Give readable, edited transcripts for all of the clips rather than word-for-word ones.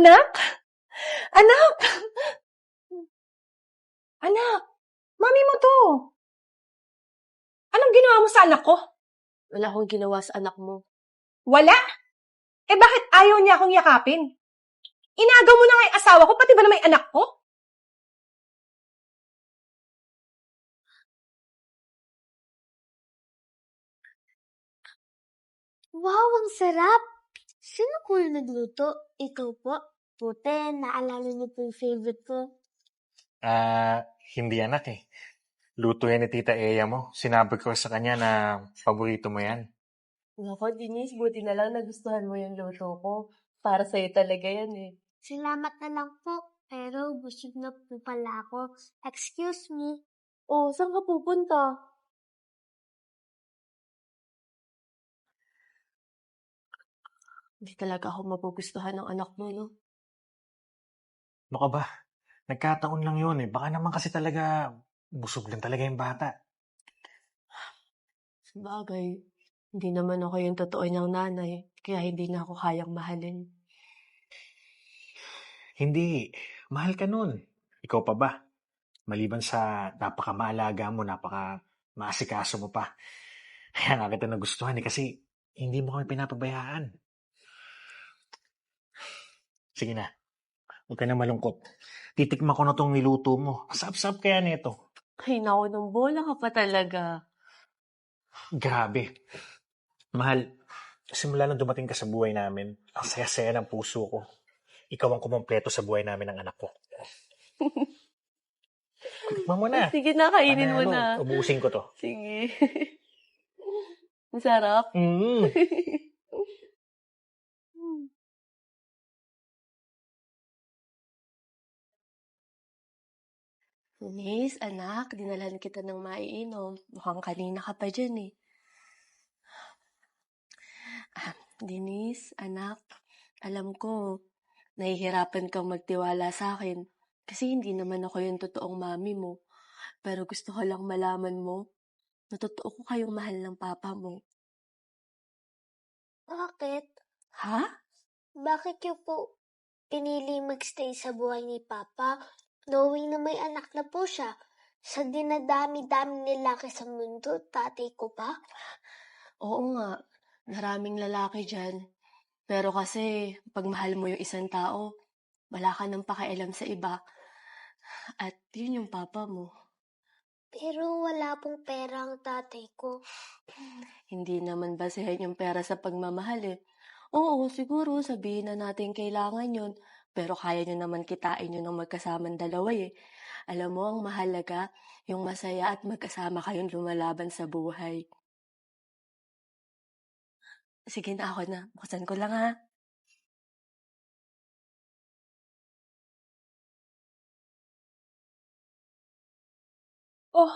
Anak? Anak! Anak! Mami mo to! Anong ginawa mo sa anak ko? Wala akong ginawa sa anak mo. Wala? Eh bakit ayaw niya akong yakapin? Inagaw mo na nga yung asawa ko, pati ba na may anak ko? Wow, ang sarap! Sino po yung nagluto? Ikaw po? Puti, naalala niyo po yung favorite ko. Hindi anak eh. Luto yan ni Tita Eya mo. Sinabi ko sa kanya na paborito mo yan. Nako, Denise, buti na lang nagustuhan mo yung luto ko. Para sa'yo talaga yan eh. Salamat na lang po, pero busog na po pala ako. Excuse me. Oh, saan ka pupunta? Hindi talaga ako mapugustuhan ng anak mo, no? Ano ka ba? Nagkataon lang yun eh. Baka naman kasi talaga busog lang talaga yung bata. Sabagay, hindi naman ako yung totoo niyang nanay, kaya hindi na ako kayang mahalin. Hindi. Mahal ka nun. Ikaw pa ba? Maliban sa napaka-maalaga mo, napaka-maasikaso mo pa. Kaya nga kita nagustuhan eh kasi hindi mo kami pinapabayaan. Sige na. Huwag ka na malungkot. Titikman ko na tong niluto mo. Masarap-sarap kaya nito. Ay, naku, nung bola ka pa talaga. Grabe. Mahal, simula nung dumating ka sa buhay namin, ang saya-saya ng puso ko. Ikaw ang kumompleto sa buhay namin ng anak ko. Tikman mo na. Sige na, kainin mo na. Ubusin ko to. Sige. Masarap. Denise, anak, dinalan kita ng maiinom. Mukhang kanina ka pa dyan eh. Denise, anak, alam ko, nahihirapan kang magtiwala sa akin kasi hindi naman ako yung totoong mami mo. Pero gusto ko lang malaman mo na totoo ko kayong mahal ng papa mo. Bakit? Ha? Bakit niyo po pinili magstay sa buhay ni Papa, knowing na may anak na po siya? Sa dinadami-daming lalaki sa mundo, tatay ko pa? Oo nga, maraming lalaki dyan. Pero kasi, pag mahal mo yung isang tao, wala ka nang pakialam sa iba. At yun yung papa mo. Pero wala pong pera ang tatay ko. Hindi naman basehan yung pera sa pagmamahal eh. Oo, siguro sabihin na natin kailangan yun. Pero kaya nyo naman kitain yun ng magkasamang dalawa eh. Alam mo, ang mahalaga, yung masaya at magkasama kayong lumalaban sa buhay. Sige na, ako na. Buksan ko lang ha. Oh,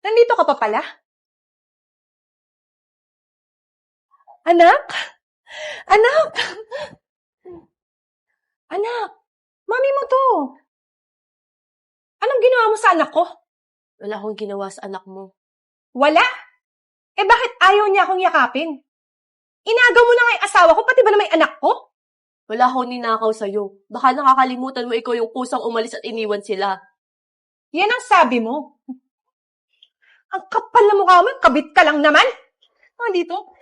nandito ka pa pala? Anak? Anak! Anak! Mami mo to! Anong ginawa mo sa anak ko? Wala akong ginawa sa anak mo. Wala? Eh bakit ayaw niya akong yakapin? Inagaw mo na nga yung asawa ko, pati ba na may anak ko? Wala akong ninakaw sa'yo. Baka nakakalimutan mo ikaw yung kusang umalis at iniwan sila. Yan ang sabi mo. Ang kapal na mukha mo, kabit ka lang naman. Dito.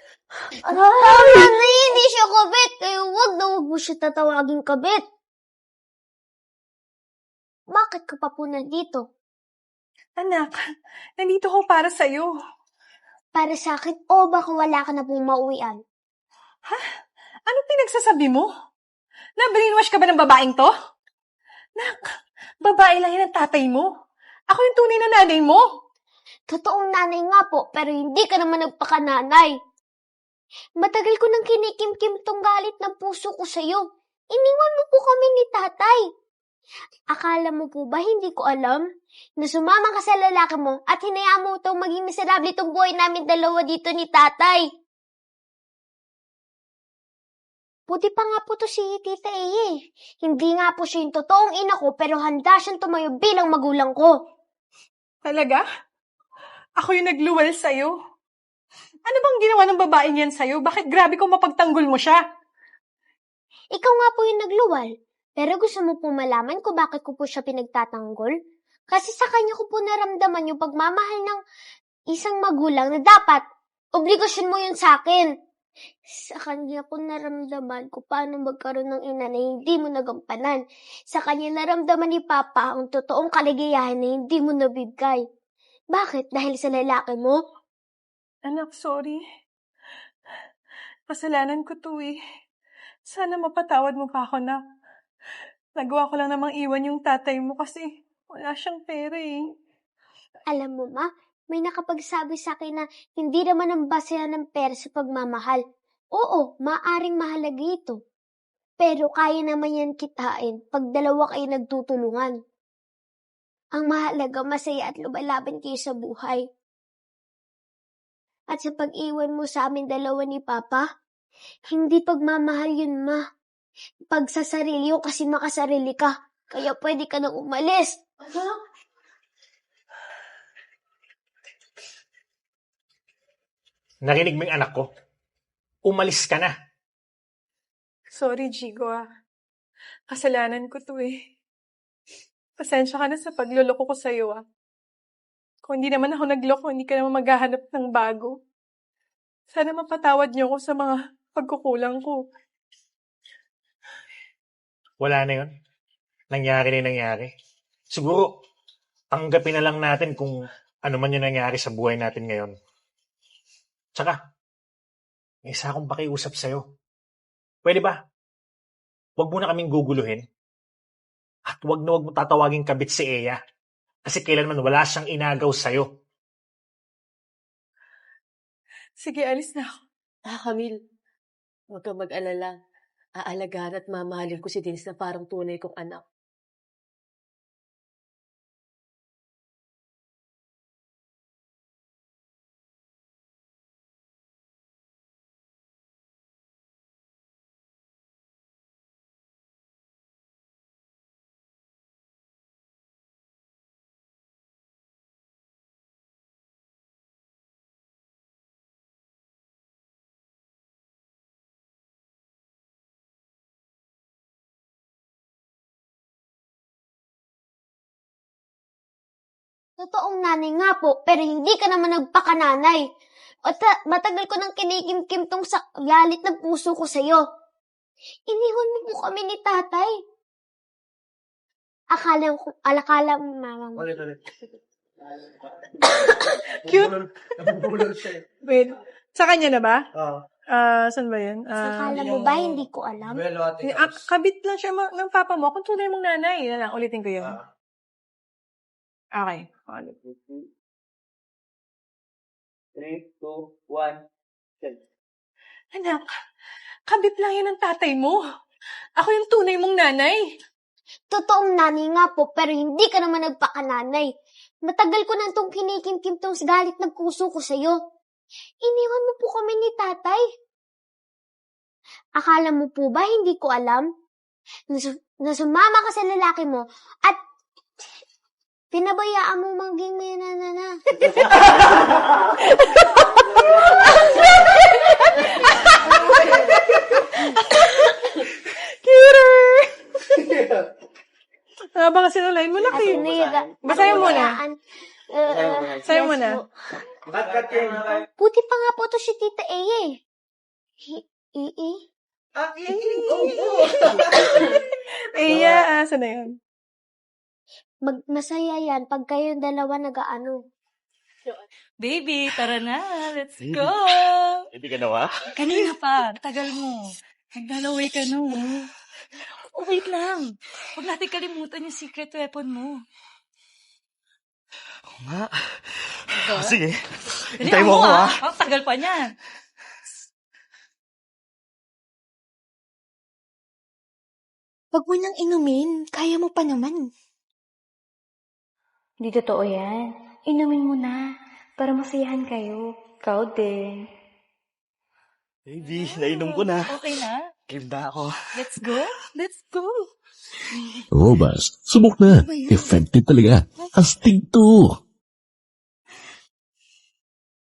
Mami, hindi siya kabit. Kaya wag na wag mo siya tatawagin kabit. Bakit ka pa po nandito? Anak, nandito ko para sa'yo. Para sa akin o baka wala ka na pong mauwian? Ha? Anong pinagsasabi mo? Na-brainwash ka ba ng babaeng to? Nak, babae lang yan ang tatay mo. Ako yung tunay na nanay mo. Totoong nanay nga po, pero hindi ka naman nagpakananay. Matagal ko nang kinikim-kim tong galit ng puso ko sa'yo. Iniwan mo po kami ni tatay. Akala mo po ba hindi ko alam na sumama ka sa lalaki mo at hinayaan mo itong maging miserable itong buhay namin dalawa dito ni tatay? Buti pa nga po to si Tita Eye. Hindi nga po siya yung totoong ina ko pero handa siyang tumayo bilang magulang ko. Talaga? Ako yung nagluwal sa'yo. Ano bang ginawa ng babaeng yan sa'yo? Bakit grabe kung mapagtanggol mo siya? Ikaw nga po yung nagluwal. Pero gusto mo po malaman kung bakit ko po siya pinagtatanggol? Kasi sa kanya ko po naramdaman yung pagmamahal ng isang magulang na dapat obligasyon mo yun sa akin. Sa kanya ko naramdaman kung paano magkaroon ng ina na hindi mo nagampanan. Sa kanya naramdaman ni Papa ang totoong kaligayahan na hindi mo nabigay. Bakit? Dahil sa lalaki mo? Anak, sorry. Kasalanan ko to eh. Sana mapatawad mo pa ako, nak. Nagawa ko lang namang iwan yung tatay mo kasi wala siyang pera eh. Alam mo, Ma, may nakapagsabi sa akin na hindi naman ang basehan ng pera sa pagmamahal. Oo, maaring mahalaga ito. Pero kaya naman yan kitain pag dalawa kayo nagtutulungan. Ang mahalaga, masaya at lumalaban kayo sa buhay. At sa pag-iwan mo sa amin dalawa ni Papa, hindi pagmamahal yun, Ma. Pagsasarili yun kasi makasarili ka. Kaya pwede ka nang umalis. Narinig mo yung anak ko? Umalis ka na. Sorry, Jigo ah. Kasalanan ko to eh. Pasensya ka na sa pagluloko ko sa'yo ah. Kung hindi naman ako nagloko, hindi ka naman maghahanap ng bago. Sana mapatawad niyo ako sa mga pagkukulang ko. Wala na yun. Nangyari na yung nangyari. Siguro, tanggapin na lang natin kung ano man yung nangyari sa buhay natin ngayon. Tsaka, may isa akong pakiusap sa'yo. Pwede ba? Huwag mo na kaming guguluhin. At huwag na huwag mo tatawaging kabit si Eya. Kasi kailanman wala siyang inagaw sa'yo. Sige, alis na ako. Camille, huwag kang mag-alala. Aalagaan at mamahalin ko si Denise na parang tunay kong anak. Totoong nanay nga po, pero hindi ka naman nagpakananay. At matagal ko nang kinikimkim tong sa galit ng puso ko sa'yo. Iniwan mo po kami ni tatay. Alakala mama mo. Ulit. Cute. Nabubulol siya. Wait, sa kanya na ba? Oo. Saan ba yun? Akala mo ba hindi ko alam? Kabit lang siya ng papa mo. Kung tunay mong nanay. Yan lang, ulitin ko yun. Okay. 3, 2, 1, Anak, kabit lang yan ng tatay mo. Ako yung tunay mong nanay. Totoong nanay nga po, pero hindi ka naman nagpakananay. Matagal ko nang tong kinikimkim tong galit ng puso ko sa'yo. Iniwan mo po kami ni tatay. Akala mo po ba hindi ko alam? Na sumama ka sa lalaki mo at pinabayaan mo maging may nanana. Cuter! Habang sinulayin mo na kayo. Basahin mo na. Basahin mo na. Buti pa nga po to si Tita Eya eh. Eya, saan na yun? Masaya yan pag kayong dalawa nag-aano. Baby, tara na. Let's go. Hindi ka nawa? Kanina pa. Tagal mo. Naglalaway ka no. Oh, wait lang. Huwag natin kalimutan yung secret weapon mo. Nga. Sige. Dali, Hintay mo ako, ha? Ang tagal pa niyan. Wag mo nang inumin. Kaya mo pa naman. Hindi totoo yan. Inumin mo na. Para masayahan kayo. Ikaw din. Baby, nainom ko na. Okay na? Game na ako. Let's go? Let's go. Robust. Subok na. Effective talaga. Astig to.